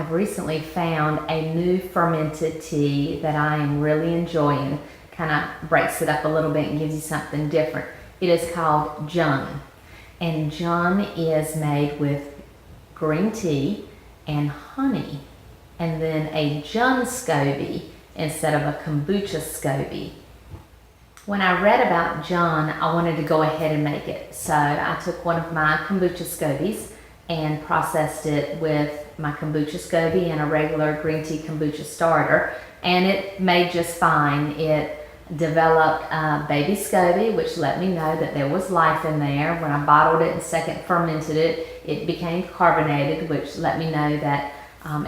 have recently found a new fermented tea that I am really enjoying. Kind of breaks it up a little bit and gives you something different. It is called Jun. And Jun is made with green tea and honey. And then a Jun SCOBY instead of a kombucha SCOBY. When I read about Jun, I wanted to go ahead and make it. So I took one of my kombucha SCOBYs and processed it with my kombucha SCOBY and a regular green tea kombucha starter, and it made just fine. It developed a baby SCOBY, which let me know that there was life in there. When I bottled it and second fermented it, it became carbonated, which let me know that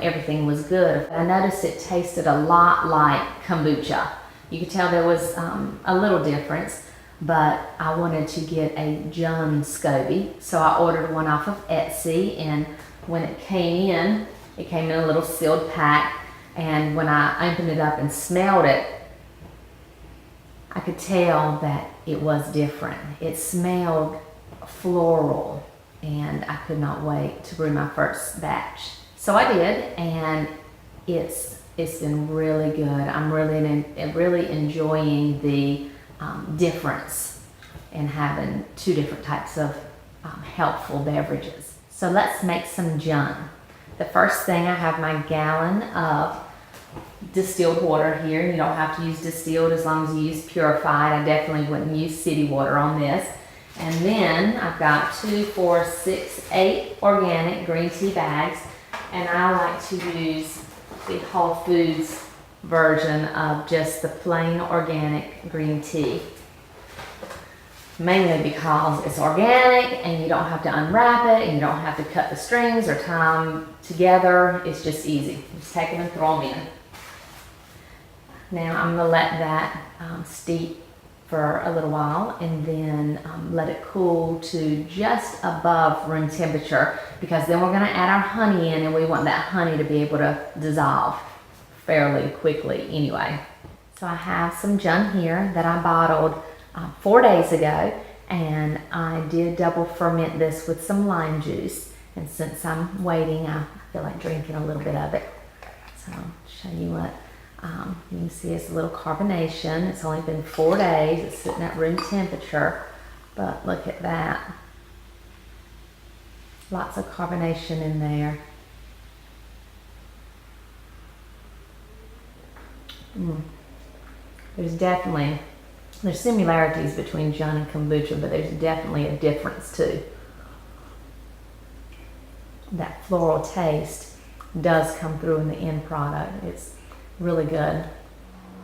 everything was good. I noticed it tasted a lot like kombucha. You could tell there was a little difference, but I wanted to get a Jun SCOBY, so I ordered one off of Etsy, and when it came in a little sealed pack, and when I opened it up and smelled it, I could tell that it was different. It smelled floral, and I could not wait to brew my first batch. So I did, and it's been really good. I'm really enjoying the difference in having two different types of helpful beverages. So let's make some Jun. The first thing, I have my gallon of distilled water here. You don't have to use distilled as long as you use purified. I definitely wouldn't use city water on this. And then I've got 2, 4, 6, 8 organic green tea bags, and I like to use the Whole Foods version of just the plain organic green tea. Mainly because it's organic and you don't have to unwrap it and you don't have to cut the strings or tie them together. It's just easy. Just take them and throw them in. Now I'm going to let that steep for a little while, and then let it cool to just above room temperature, because then we're going to add our honey in, and we want that honey to be able to dissolve fairly quickly anyway. So I have some Jun here that I bottled 4 days ago, and I did double ferment this with some lime juice, and since I'm waiting, I feel like drinking a little bit of it. So I'll show you what you can see. It's a little carbonation. It's only been 4 days. It's sitting at room temperature, but look at that. Lots of carbonation in there. There's similarities between Jun and kombucha, but there's definitely a difference too. That floral taste does come through in the end product. It's really good.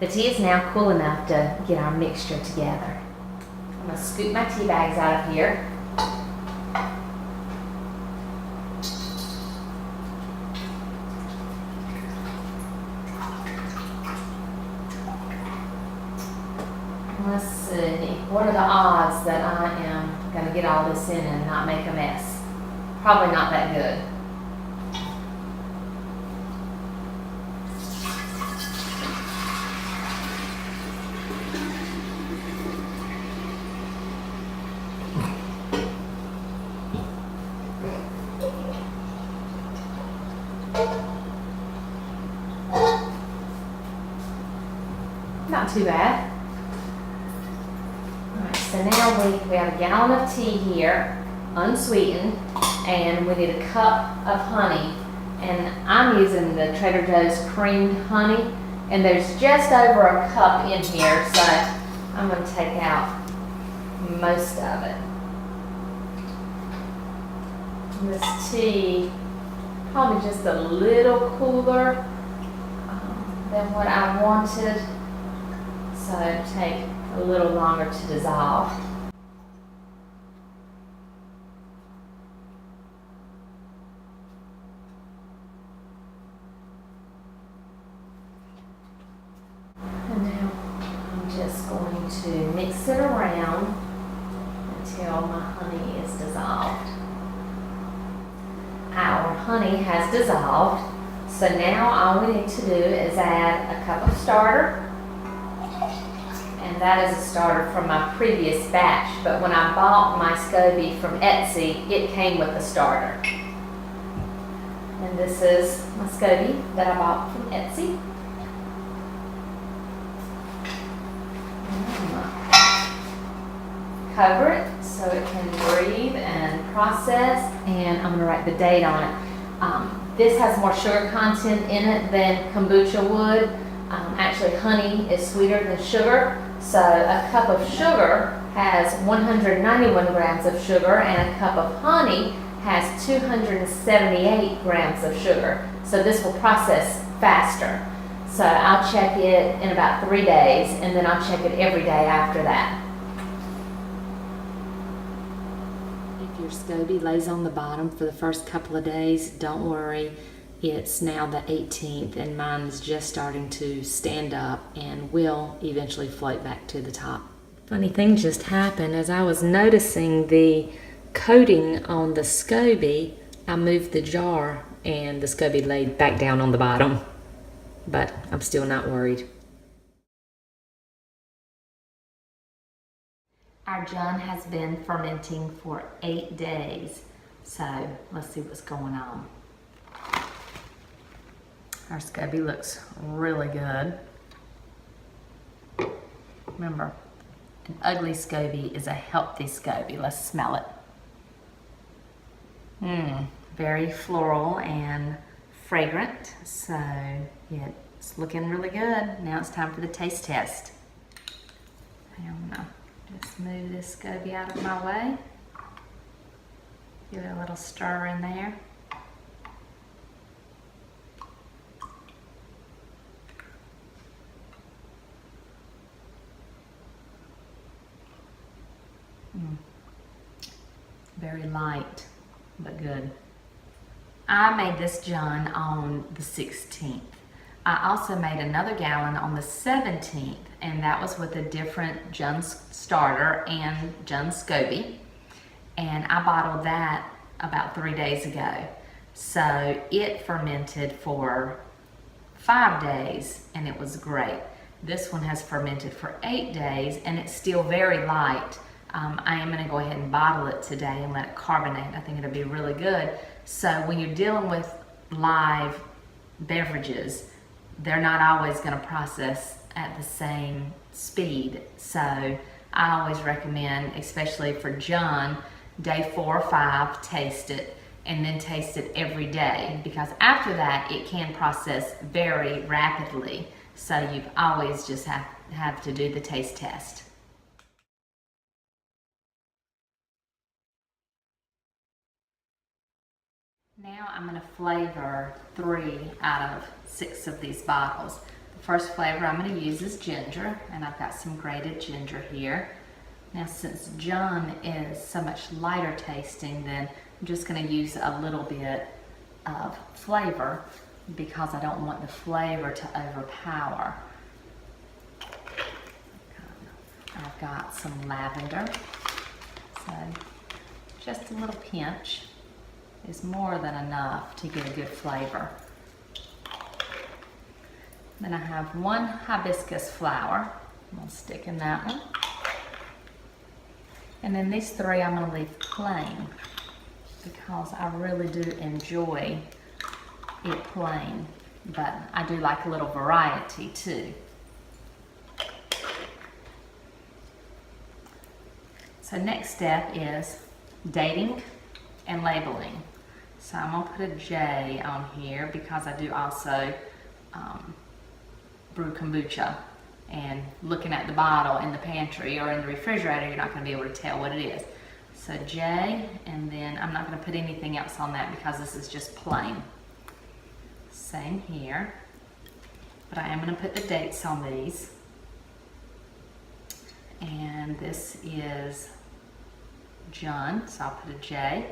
The tea is now cool enough to get our mixture together. I'm going to scoop my tea bags out of here. Let's see, what are the odds that I am going to get all this in and not make a mess? Probably not that good. Not too bad. Alright, so now we have a gallon of tea here, unsweetened, and we need a cup of honey. And I'm using the Trader Joe's creamed honey, and there's just over a cup in here, so I'm going to take out most of it. And this tea, probably just a little cooler than what I wanted. So it'll take a little longer to dissolve. And now I'm just going to mix it around until my honey is dissolved. Our honey has dissolved, so now all we need to do is add a cup of starter. And that is a starter from my previous batch, but when I bought my SCOBY from Etsy, it came with a starter. And And this is my SCOBY that I bought from Etsy. Cover it so it can breathe and process, and I'm going to write the date on it. This has more sugar content in it than kombucha would. Actually, honey is sweeter than sugar, so a cup of sugar has 191 grams of sugar, and a cup of honey has 278 grams of sugar. So this will process faster. So I'll check it in about 3 days, and then I'll check it every day after that. If your SCOBY lays on the bottom for the first couple of days, don't worry. It's now the 18th, and mine is just starting to stand up and will eventually float back to the top. Funny thing just happened. As I was noticing the coating on the SCOBY, I moved the jar and the SCOBY laid back down on the bottom. But I'm still not worried. Our Jun has been fermenting for 8 days. So let's see what's going on. Our SCOBY looks really good. Remember, an ugly SCOBY is a healthy SCOBY. Let's smell it. Very floral and fragrant. So yeah, it's looking really good. Now it's time for the taste test. I'm gonna just move this SCOBY out of my way. Give it a little stir in there. Very light, but good. I made this Jun on the 16th. I also made another gallon on the 17th, and that was with a different Jun starter and Jun SCOBY. And I bottled that about 3 days ago. So it fermented for 5 days, and it was great. This one has fermented for 8 days, and it's still very light. I am going to go ahead and bottle it today and let it carbonate. I think it'll be really good. So when you're dealing with live beverages, they're not always going to process at the same speed. So I always recommend, especially for Jun, day 4 or 5, taste it, and then taste it every day, because after that it can process very rapidly. So you always just have to do the taste test. Now I'm going to flavor 3 out of 6 of these bottles. The first flavor I'm going to use is ginger, and I've got some grated ginger here. Now since Jun is so much lighter tasting, then I'm just going to use a little bit of flavor because I don't want the flavor to overpower. I've got some lavender, so just a little pinch is more than enough to get a good flavor. Then I have 1 hibiscus flower. I'm going to stick in that one. And then these 3 I'm going to leave plain because I really do enjoy it plain, but I do like a little variety too. So next step is dating and labeling. So I'm going to put a J on here because I do also brew kombucha, and looking at the bottle in the pantry or in the refrigerator, you're not going to be able to tell what it is. So J, and then I'm not going to put anything else on that because this is just plain. Same here, but I am going to put the dates on these. And this is Jun, so I'll put a J,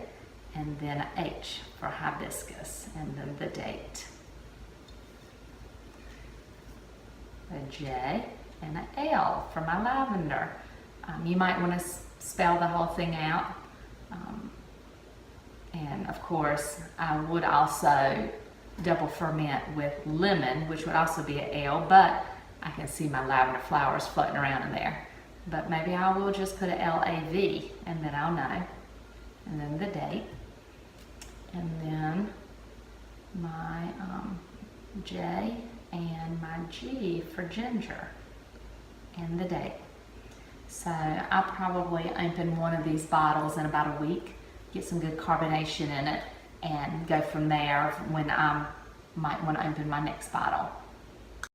and then a H for hibiscus, and then the date. A J and an L for my lavender. You might want to spell the whole thing out. And of course, I would also double ferment with lemon, which would also be an L, but I can see my lavender flowers floating around in there. But maybe I will just put an L-A-V, and then I'll know. And then the date. And then my J and my G for ginger and the date. So I'll probably open one of these bottles in about a week, get some good carbonation in it, and go from there when I might want to open my next bottle.